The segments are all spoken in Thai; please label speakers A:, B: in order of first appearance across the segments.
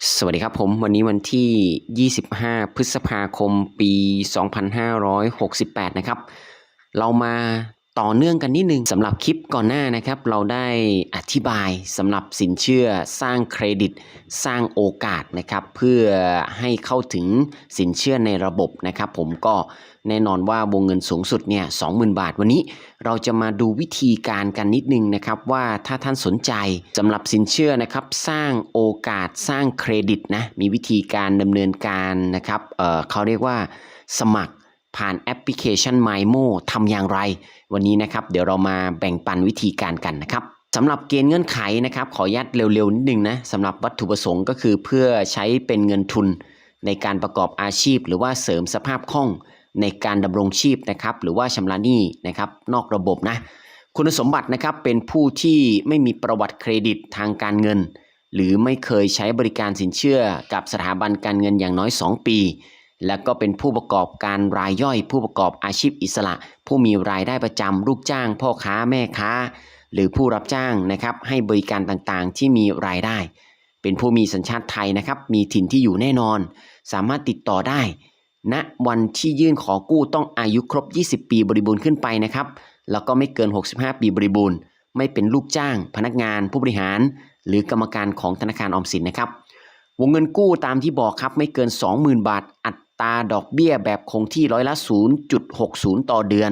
A: สวัสดีครับผมวันนี้วันที่ 25 พฤษภาคม ปี 2568 นะครับเรามาต่อเนื่องกันนิดนึงสำหรับคลิปก่อนหน้านะครับเราได้อธิบายสำหรับสินเชื่อสร้างเครดิตสร้างโอกาสนะครับเพื่อให้เข้าถึงสินเชื่อในระบบนะครับผมก็แน่นอนว่าวงเงินสูงสุดเนี่ย 20,000 บาทวันนี้เราจะมาดูวิธีการกันนิดนึงนะครับว่าถ้าท่านสนใจสำหรับสินเชื่อนะครับสร้างโอกาสสร้างเครดิตนะมีวิธีการดำเนินการนะครับเขาเรียกว่าสมัครผ่านแอปพลิเคชัน MyMo ทำอย่างไรวันนี้นะครับเดี๋ยวเรามาแบ่งปันวิธีการกันนะครับสำหรับเกณฑ์เงื่อนไขนะครับขอยัดเร็วๆนิดนึงนะสำหรับวัตถุประสงค์ก็คือเพื่อใช้เป็นเงินทุนในการประกอบอาชีพหรือว่าเสริมสภาพคล่องในการดำรงชีพนะครับหรือว่าชำระหนี้นะครับนอกระบบนะคุณสมบัตินะครับเป็นผู้ที่ไม่มีประวัติเครดิตทางการเงินหรือไม่เคยใช้บริการสินเชื่อกับสถาบันการเงินอย่างน้อย2ปีแล้วก็เป็นผู้ประกอบการรายย่อยผู้ประกอบอาชีพอิสระผู้มีรายได้ประจำลูกจ้างพ่อค้าแม่ค้าหรือผู้รับจ้างนะครับให้บริการต่างๆที่มีรายได้เป็นผู้มีสัญชาติไทยนะครับมีถิ่นที่อยู่แน่นอนสามารถติดต่อได้ณวันที่ยื่นขอกู้ต้องอายุครบ20 ปีบริบูรณ์ขึ้นไปนะครับแล้วก็ไม่เกิน65 ปีบริบูรณ์ไม่เป็นลูกจ้างพนักงานผู้บริหารหรือกรรมการของธนาคารออมสินนะครับวงเงินกู้ตามที่บอกครับไม่เกิน 20,000 บาทอัตราดอกเบี้ยแบบคงที่ร้อยละ 0.60 ต่อเดือน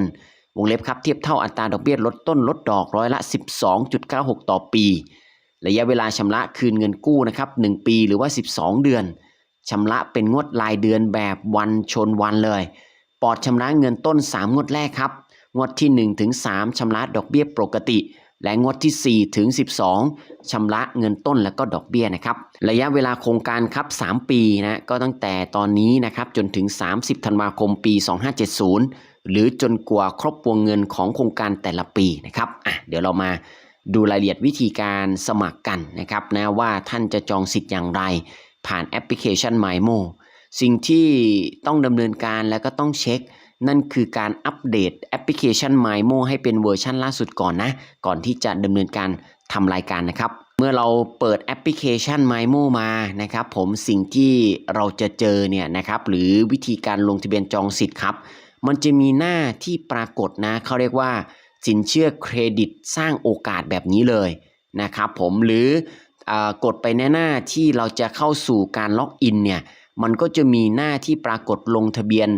A: วงเล็บครับเทียบเท่าอัตราดอกเบี้ยลดต้นลดดอกร้อยละ 12.96 ต่อปีระยะเวลาชำระคืนเงินกู้นะครับ1ปีหรือว่า12 เดือนชำระเป็นงวดรายเดือนแบบวันชนวันเลยปลอดชำระเงินต้น3งวดแรกครับงวดที่1ถึง3ชำระดอกเบี้ยปกติและงวดที่4ถึง12ชำระเงินต้นและก็ดอกเบี้ยนะครับระยะเวลาโครงการครับ3ปีนะก็ตั้งแต่ตอนนี้นะครับจนถึง30ธันวาคมปี2570หรือจนกว่าครบวงเงินของโครงการแต่ละปีนะครับเดี๋ยวเรามาดูรายละเอียดวิธีการสมัครกันนะครับนะว่าท่านจะจองสิทธิ์อย่างไรผ่านแอปพลิเคชัน MyMo สิ่งที่ต้องดำเนินการและก็ต้องเช็คนั่นคือการอัปเดตแอปพลิเคชัน MyMo ให้เป็นเวอร์ชันล่าสุดก่อนนะก่อนที่จะดำเนินการทำรายการนะครับเมื่อเราเปิดแอปพลิเคชัน MyMo มานะครับผมสิ่งที่เราจะเจอเนี่ยนะครับหรือวิธีการลงทะเบียนจองสิทธิ์ครับมันจะมีหน้าที่ปรากฏนะเขาเรียกว่าสินเชื่อเครดิตสร้างโอกาสแบบนี้เลยนะครับผมหรือกดไปในหน้าที่เราจะเข้าสู่การล็อกอินเนี่ยมันก็จะมีหน้าที่ปรากฏลงทะเบียน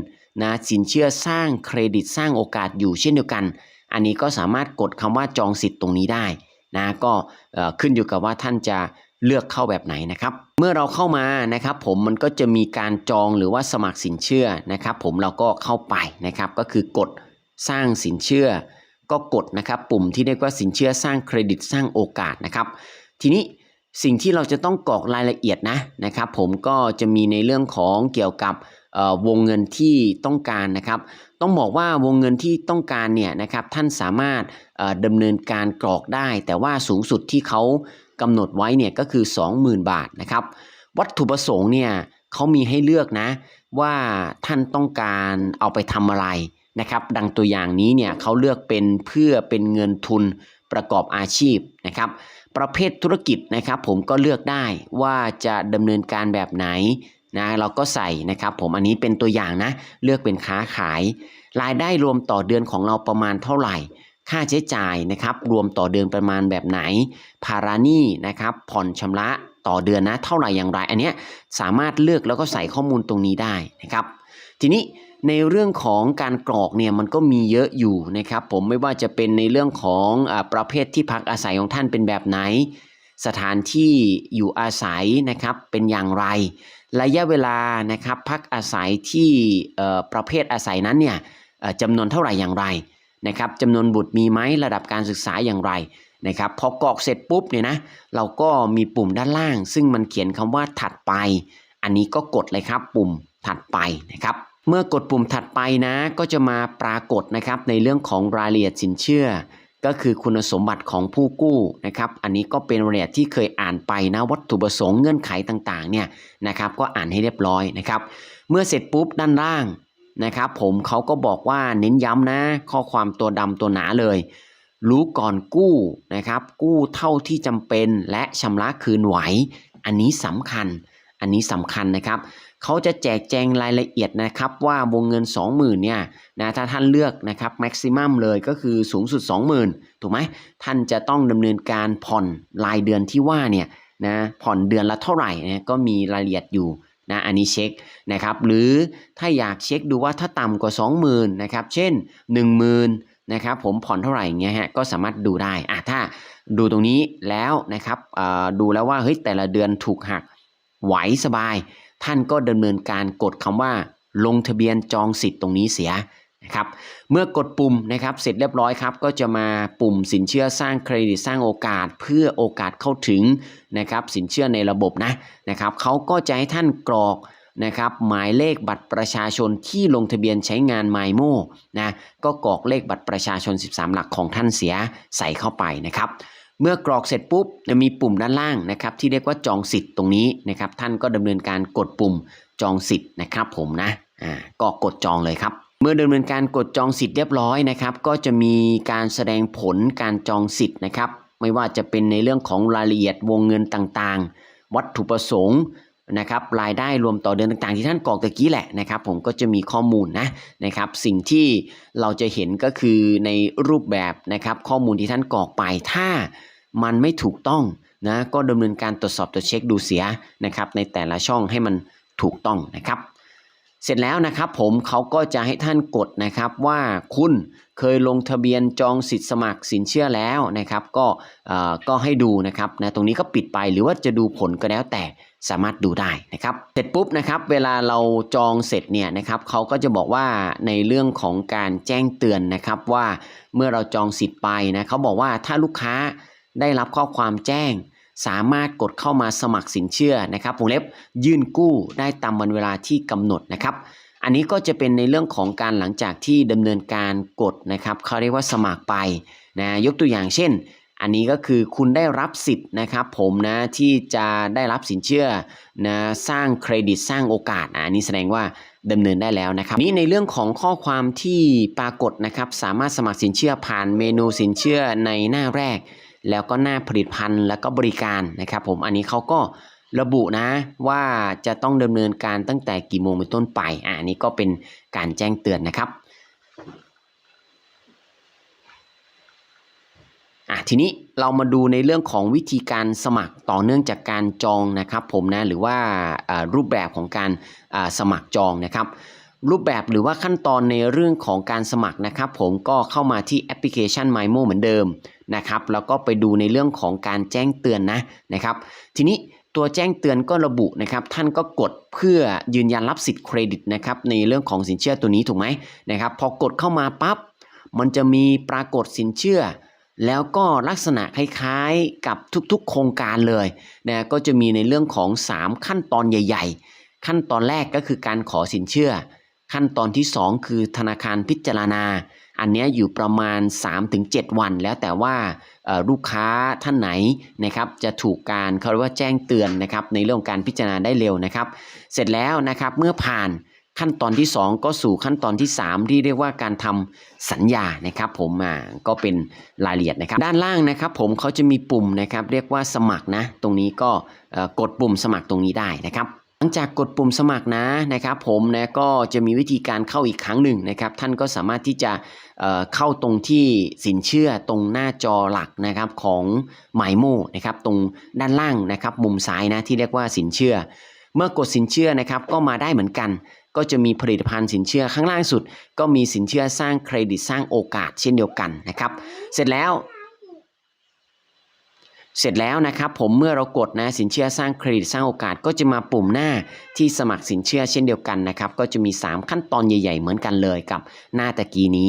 A: นะสินเชื่อสร้างเครดิตสร้างโอกาสอยู่เช่นเดียวกันอันนี้ก็สามารถกดคำว่าจองสิทธิ์ตรงนี้ได้นะก็ขึ้นอยู่กับว่าท่านจะเลือกเข้าแบบไหนนะครับเมื่อเราเข้ามานะครับผมมันก็จะมีการจองหรือว่าสมัครสินเชื่อนะครับผมเราก็เข้าไปนะครับก็คือกดสร้างสินเชื่อก็กดนะครับปุ่มที่เรียกว่าสินเชื่อสร้างเครดิตสร้างโอกาสนะครับทีนี้สิ่งที่เราจะต้องกรอกรายละเอียดนะครับผมก็จะมีในเรื่องของเกี่ยวกับวงเงินที่ต้องการนะครับต้องบอกว่าวงเงินที่ต้องการเนี่ยนะครับท่านสามารถดำเนินการกรอกได้แต่ว่าสูงสุดที่เขากำหนดไว้เนี่ยก็คือ 20,000 บาทนะครับวัตถุประสงค์เนี่ยเขามีให้เลือกนะว่าท่านต้องการเอาไปทำอะไรนะครับดังตัวอย่างนี้เนี่ยเขาเลือกเป็นเพื่อเป็นเงินทุนประกอบอาชีพนะครับประเภทธุรกิจนะครับผมก็เลือกได้ว่าจะดำเนินการแบบไหนนะเราก็ใส่นะครับผมอันนี้เป็นตัวอย่างนะเลือกเป็นค้าขายรายได้รวมต่อเดือนของเราประมาณเท่าไหร่ค่าใช้จ่ายนะครับรวมต่อเดือนประมาณแบบไหนภาระหนี้นะครับผ่อนชำระต่อเดือนนะเท่าไหร่อย่างไรอันเนี้ยสามารถเลือกแล้วก็ใส่ข้อมูลตรงนี้ได้นะครับทีนี้ในเรื่องของการกรอกเนี่ยมันก็มีเยอะอยู่นะครับผมไม่ว่าจะเป็นในเรื่องของประเภทที่พักอาศัยของท่านเป็นแบบไหนสถานที่อยู่อาศัยนะครับเป็นอย่างไรระยะเวลานะครับพักอาศัยที่ประเภทอาศัยนั้นเนี่ยจำนวนเท่าไหร่อย่างไรนะครับจำนวนบุตรมีไหมระดับการศึกษาอย่างไรนะครับพอกรอกเสร็จปุ๊บเนี่ยนะเราก็มีปุ่มด้านล่างซึ่งมันเขียนคำว่าถัดไปอันนี้ก็กดเลยครับปุ่มถัดไปนะครับเมื่อกดปุ่มถัดไปนะก็จะมาปรากฏนะครับในเรื่องของรายละเอียดสินเชื่อก็คือคุณสมบัติของผู้กู้นะครับอันนี้ก็เป็นรายละเอียดที่เคยอ่านไปนะวัตถุประสงค์เงื่อนไขต่างๆเนี่ยนะครับก็อ่านให้เรียบร้อยนะครับเมื่อเสร็จปุ๊บด้านล่างนะครับผมเขาก็บอกว่าเน้นย้ำนะข้อความตัวดำตัวหนาเลยรู้ก่อนกู้นะครับกู้เท่าที่จำเป็นและชำระคืนไหวอันนี้สำคัญ อันนี้สำคัญนะครับเขาจะแจกแจงรายละเอียดนะครับว่าวงเงิน 20,000เนี่ยนะถ้าท่านเลือกนะครับแม็กซิมัมเลยก็คือสูงสุด 20,000 ถูกไหมท่านจะต้องดำเนินการผ่อนรายเดือนที่ว่าเนี่ยนะผ่อนเดือนละเท่าไหร่นะก็มีรายละเอียดอยู่นะอันนี้เช็คนะครับหรือถ้าอยากเช็คดูว่าถ้าต่ำกว่า 20,000นะครับเช่น 10,000นะครับผมผ่อนเท่าไหร่อย่างเงี้ยฮะก็สามารถดูได้ถ้าดูตรงนี้แล้วนะครับดูแล้วว่าเฮ้ยแต่ละเดือนถูกหักไหวสบายท่านก็ดำเนินการกดคำว่าลงทะเบียนจองสิทธิ์ตรงนี้เสียนะครับเมื่อกดปุ่มนะครับเสร็จเรียบร้อยครับก็จะมาปุ่มสินเชื่อสร้างเครดิตสร้างโอกาสเพื่อโอกาสเข้าถึงนะครับสินเชื่อในระบบนะครับเขาก็จะให้ท่านกรอกนะครับหมายเลขบัตรประชาชนที่ลงทะเบียนใช้งาน MyMo นะก็กรอกเลขบัตรประชาชน13หลักของท่านเสียใส่เข้าไปนะครับเมื่อกรอกเสร็จปุ๊บจะมีปุ่มด้านล่างนะครับที่เรียกว่าจองสิทธิ์ตรงนี้นะครับท่านก็ดำเนินการกดปุ่มจองสิทธิ์นะครับผมนะก็กดจองเลยครับเมื่อดำเนินการกดจองสิทธิ์เรียบร้อยนะครับก็จะมีการแสดงผลการจองสิทธิ์นะครับไม่ว่าจะเป็นในเรื่องของรายละเอียดวงเงินต่างๆวัตถุประสงค์นะครับรายได้รวมต่อเดือนต่างๆที่ท่านกรอกตะกี้แหละนะครับผมก็จะมีข้อมูลนะครับสิ่งที่เราจะเห็นก็คือในรูปแบบนะครับข้อมูลที่ท่านกรอกไปถ้ามันไม่ถูกต้องนะก็ดำเนินการตรวจสอบตรวจเช็คดูเสียนะครับในแต่ละช่องให้มันถูกต้องนะครับเสร็จแล้วนะครับผมเขาก็จะให้ท่านกดนะครับว่าคุณเคยลงทะเบียนจองสิทธิ์สมัครสินเชื่อแล้วนะครับก็ให้ดูนะครับตรงนี้ก็ปิดไปหรือว่าจะดูผลก็แล้วแต่สามารถดูได้นะครับเสร็จปุ๊บนะครับเวลาเราจองเสร็จเนี่ยนะครับเขาก็จะบอกว่าในเรื่องของการแจ้งเตือนนะครับว่าเมื่อเราจองสิทธิ์ไปนะเขาบอกว่าถ้าลูกค้าได้รับข้อความแจ้งสามารถกดเข้ามาสมัครสินเชื่อนะครับวงเล็บยื่นกู้ได้ตามวันเวลาที่กำหนดนะครับอันนี้ก็จะเป็นในเรื่องของการหลังจากที่ดำเนินการกดนะครับเขาเรียกว่าสมัครไปนะยกตัวอย่างเช่นอันนี้ก็คือคุณได้รับสิทธิ์นะครับผมนะที่จะได้รับสินเชื่อนะสร้างเครดิตสร้างโอกาสอันนี้แสดงว่าดำเนินได้แล้วนะครับนี่ในเรื่องของข้อความที่ปรากฏนะครับสามารถสมัครสินเชื่อผ่านเมนูสินเชื่อในหน้าแรกแล้วก็หน้าผลิตภัณฑ์แล้วก็บริการนะครับผมอันนี้เขาก็ระบุนะว่าจะต้องดำเนินการตั้งแต่กี่โมงเป็นต้นไปอันนี้ก็เป็นการแจ้งเตือนนะครับทีนี้เรามาดูในเรื่องของวิธีการสมัครต่อเนื่องจากการจองนะครับผมนะหรือว่ารูปแบบของการสมัครจองนะครับรูปแบบหรือว่าขั้นตอนในเรื่องของการสมัครนะครับผมก็เข้ามาที่แอปพลิเคชัน MyMo เหมือนเดิมนะครับแล้วก็ไปดูในเรื่องของการแจ้งเตือนนะครับทีนี้ตัวแจ้งเตือนก็ระบุนะครับท่านก็กดเพื่อยืนยันรับสิทธิ์เครดิตนะครับในเรื่องของสินเชื่อตัวนี้ถูกไหมนะครับพอกดเข้ามาปั๊บมันจะมีปรากฏสินเชื่อแล้วก็ลักษณะคล้ายๆกับทุกๆโครงการเลยนะก็จะมีในเรื่องของ3ขั้นตอนใหญ่ๆขั้นตอนแรกก็คือการขอสินเชื่อขั้นตอนที่2คือธนาคารพิจารณาอันนี้อยู่ประมาณ 3-7 วันแล้วแต่ว่าลูกค้าท่านไหนนะครับจะถูกการเขาเรียกว่าแจ้งเตือนนะครับในเรื่องการพิจารณาได้เร็วนะครับเสร็จแล้วนะครับเมื่อผ่านขั้นตอนที่2ก็สู่ขั้นตอนที่3ที่เรียกว่าการทำสัญญานะครับผมก็เป็นรายละเอียดนะครับด้านล่างนะครับผมเขาจะมีปุ่มนะครับเรียกว่าสมัครนะตรงนี้ก็กดปุ่มสมัครตรงนี้ได้นะครับหลังจากกดปุ่มสมัครนะครับผมนะก็จะมีวิธีการเข้าอีกครั้งหนึ่งนะครับท่านก็สามารถที่จะเข้าตรงที่สินเชื่อตรงหน้าจอหลักนะครับของ MyMo นะครับตรงด้านล่างนะครับมุมซ้ายนะที่เรียกว่าสินเชื่อเมื่อกดสินเชื่อนะครับก็มาได้เหมือนกันก็จะมีผลิตภัณฑ์สินเชื่อข้างล่างสุดก็มีสินเชื่อสร้างเครดิตสร้างโอกาสเช่นเดียวกันนะครับเสร็จแล้วนะครับผมเมื่อเรากดสินเชื่อสร้างเครดิตสร้างโอกาสก็จะมาปุ่มหน้าที่สมัครสินเชื่อเช่นเดียวกันนะครับก็จะมี3ขั้นตอนใหญ่ๆเหมือนกันเลยกับหน้าตะกี้นี้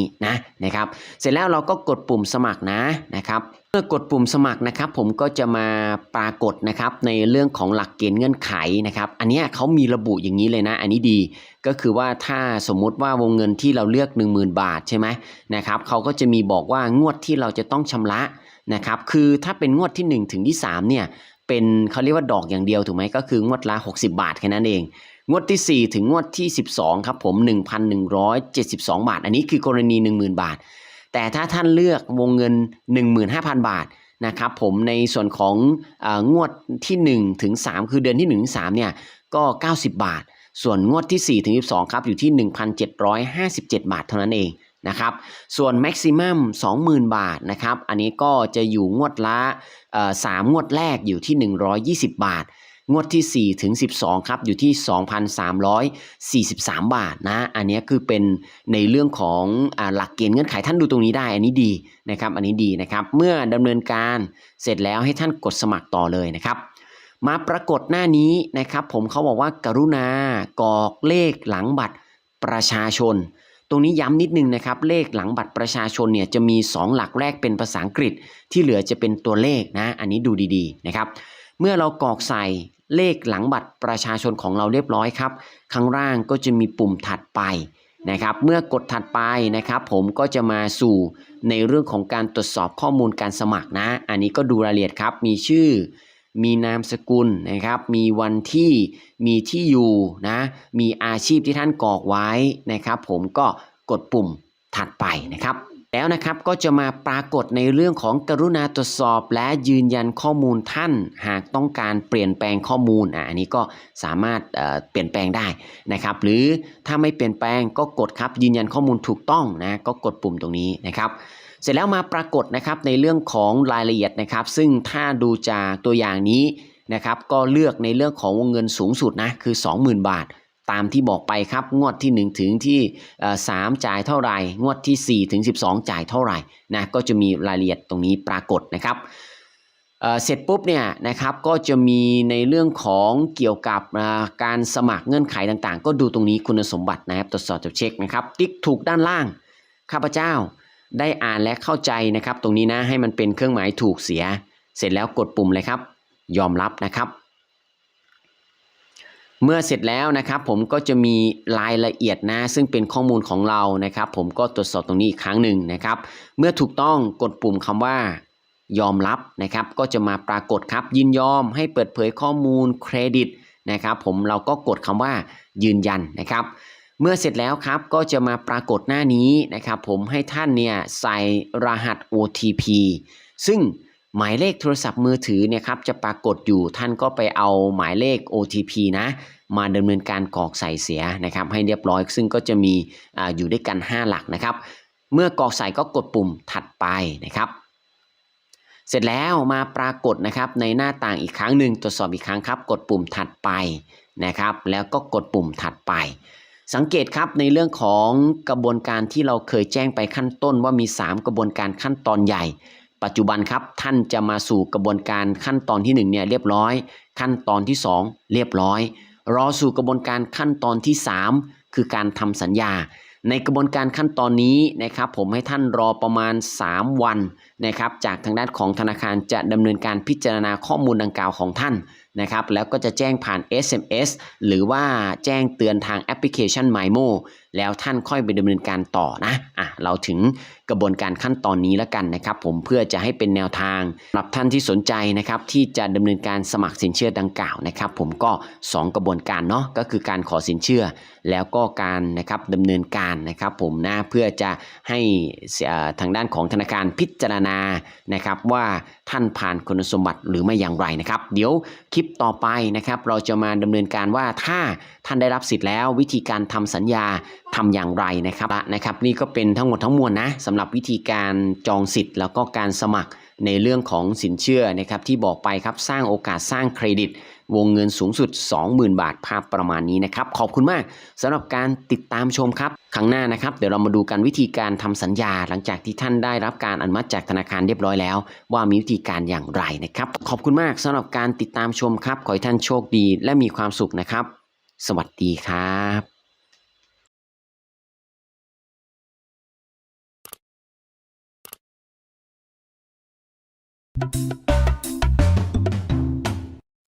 A: นะครับเสร็จแล้วเราก็กดปุ่มสมัครนะครับเมื่อกดปุ่มสมัครนะครับผมก็จะมาปรากฏนะครับในเรื่องของหลักเกณฑ์เงื่อนไขนะครับอันนี้เขามีระบุอย่างนี้เลยนะอันนี้ดีก็คือว่าถ้าสมมุติว่าวงเงินที่เราเลือก 10,000 บาทใช่ไหมนะครับเขาก็จะมีบอกว่างวดที่เราจะต้องชำระนะครับคือถ้าเป็นงวดที่1ถึงที่3เนี่ยเป็นเขาเรียกว่าดอกอย่างเดียวถูกไหมก็คืองวดละ60 บาทแค่นั้นเองงวดที่4ถึงงวดที่12ครับผม 1,172 บาทอันนี้คือกรณี 10,000 บาทแต่ถ้าท่านเลือกวงเงิน 15,000 บาท นะครับผมในส่วนของงวดที่1ถึง3คือเดือนที่1ถึง3เนี่ยก็90บาทส่วนงวดที่4ถึง12ครับอยู่ที่ 1,757 บาทเท่านั้นเองนะครับส่วน maximum 20,000 บาทนะครับอันนี้ก็จะอยู่งวดละ3งวดแรกอยู่ที่120บาทงวดที่4ถึง12ครับอยู่ที่ 2,343 บาทนะอันนี้คือเป็นในเรื่องของหลักเกณฑ์เงื่อนไขท่านดูตรงนี้ได้อันนี้ดีนะครับอันนี้ดีนะครับเมื่อดำเนินการเสร็จแล้วให้ท่านกดสมัครต่อเลยนะครับมาปรากฏหน้านี้นะครับผมเขาบอกว่ากรุณากรอกเลขหลังบัตรประชาชนตรงนี้ย้ำนิดนึงนะครับเลขหลังบัตรประชาชนเนี่ยจะมี2หลักแรกเป็นภาษาอังกฤษที่เหลือจะเป็นตัวเลขนะอันนี้ดูดีๆนะครับเมื่อเรากรอกใส่เลขหลังบัตรประชาชนของเราเรียบร้อยครับข้างล่างก็จะมีปุ่มถัดไปนะครับเมื่อกดถัดไปนะครับผมก็จะมาสู่ในเรื่องของการตรวจสอบข้อมูลการสมัครนะอันนี้ก็ดูรายละเอียดครับมีชื่อมีนามสกุลนะครับมีวันที่มีที่อยู่นะมีอาชีพที่ท่านกรอกไว้นะครับผมก็กดปุ่มถัดไปนะครับแล้วนะครับก็จะมาปรากฏในเรื่องของกรุณาตรวจสอบและยืนยันข้อมูลท่านหากต้องการเปลี่ยนแปลงข้อมูลอันนี้ก็สามารถเปลี่ยนแปลงได้นะครับหรือถ้าไม่เปลี่ยนแปลงก็กดครับยืนยันข้อมูลถูกต้องนะก็กดปุ่มตรงนี้นะครับเสร็จแล้วมาปรากฏนะครับในเรื่องของรายละเอียดนะครับซึ่งถ้าดูจากตัวอย่างนี้นะครับก็เลือกในเรื่องของวงเงินสูงสุดนะคือ 20,000 บาทตามที่บอกไปครับงวดที่1ถึงที่3จ่ายเท่าไหร่งวดที่4ถึง12จ่ายเท่าไหร่นะก็จะมีรายละเอียดตรงนี้ปรากฏนะครับเสร็จปุ๊บเนี่ยนะครับก็จะมีในเรื่องของเกี่ยวกับการสมัครเงื่อนไขต่างๆก็ดูตรงนี้คุณสมบัตินะครับตรวจสอบจับเช็คนะครับติ๊กถูกด้านล่างข้าพเจ้าได้อ่านและเข้าใจนะครับตรงนี้นะให้มันเป็นเครื่องหมายถูกเสียเสร็จแล้วกดปุ่มเลยครับยอมรับนะครับเมื่อเสร็จแล้วนะครับผมก็จะมีรายละเอียดนะซึ่งเป็นข้อมูลของเรานะครับผมก็ตรวจสอบตรงนี้อีกครั้งหนึ่งนะครับเมื่อถูกต้องกดปุ่มคำว่ายอมรับนะครับก็จะมาปรากฏครับยินยอมให้เปิดเผยข้อมูลเครดิตนะครับผมเราก็กดคำว่ายืนยันนะครับเมื่อเสร็จแล้วครับก็จะมาปรากฏหน้านี้นะครับผมให้ท่านเนี่ยใส่รหัส OTP ซึ่งหมายเลขโทรศัพท์มือถือเนี่ยครับจะปรากฏอยู่ท่านก็ไปเอาหมายเลข OTP นะมาดำเนินการกรอกใส่เสียนะครับให้เรียบร้อยซึ่งก็จะมีอยู่ด้วยกัน5หลักนะครับเมื่อกรอกใส่ก็กดปุ่มถัดไปนะครับเสร็จแล้วมาปรากฏนะครับในหน้าต่างอีกครั้งหนึ่งตรวจสอบอีกครั้งครับกดปุ่มถัดไปนะครับแล้วก็กดปุ่มถัดไปสังเกตครับในเรื่องของกระบวนการที่เราเคยแจ้งไปขั้นต้นว่ามี3กระบวนการขั้นตอนใหญ่ปัจจุบันครับท่านจะมาสู่กระบวนการขั้นตอนที่1เนี่ยเรียบร้อยขั้นตอนที่2เรียบร้อยรอสู่กระบวนการขั้นตอนที่3คือการทำสัญญาในกระบวนการขั้นตอนนี้นะครับผมให้ท่านรอประมาณ3วันนะครับจากทางด้านของธนาคารจะดำเนินการพิจารณาข้อมูลดังกล่าวของท่านนะครับแล้วก็จะแจ้งผ่าน SMS หรือว่าแจ้งเตือนทางแอปพลิเคชัน MyMo แล้วท่านค่อยไปดำเนินการต่อนะเราถึงกระบวนการขั้นตอนนี้แล้วกันนะครับผมเพื่อจะให้เป็นแนวทางสำหรับท่านที่สนใจนะครับที่จะดำเนินการสมัครสินเชื่อดังกล่าวนะครับผมก็2กระบวนการเนาะก็คือการขอสินเชื่อแล้วก็การนะครับดำเนินการนะครับผมนะเพื่อจะให้ทางด้านของธนาคารพิจารณานะครับว่าท่านผ่านคุณสมบัติหรือไม่อย่างไรนะครับเดี๋ยวคลิปต่อไปนะครับเราจะมาดำเนินการว่าถ้าท่านได้รับสิทธิ์แล้ววิธีการทำสัญญาทำอย่างไรนะครับนี่ก็เป็นทั้งหมดทั้งมวลนะสำหรับวิธีการจองสิทธิ์แล้วก็การสมัครในเรื่องของสินเชื่อนะครับที่บอกไปครับสร้างโอกาสสร้างเครดิตวงเงินสูงสุด 20,000 บาทภาพประมาณนี้นะครับขอบคุณมากสำหรับการติดตามชมครับครั้งหน้านะครับเดี๋ยวเรามาดูกันวิธีการทำสัญญาหลังจากที่ท่านได้รับการอนุมัติจากธนาคารเรียบร้อยแล้วว่ามีวิธีการอย่างไรนะครับขอบคุณมากสำหรับการติดตามชมครับขอให้ท่านโชคดีและมีความสุขนะครับสวัสดีครับ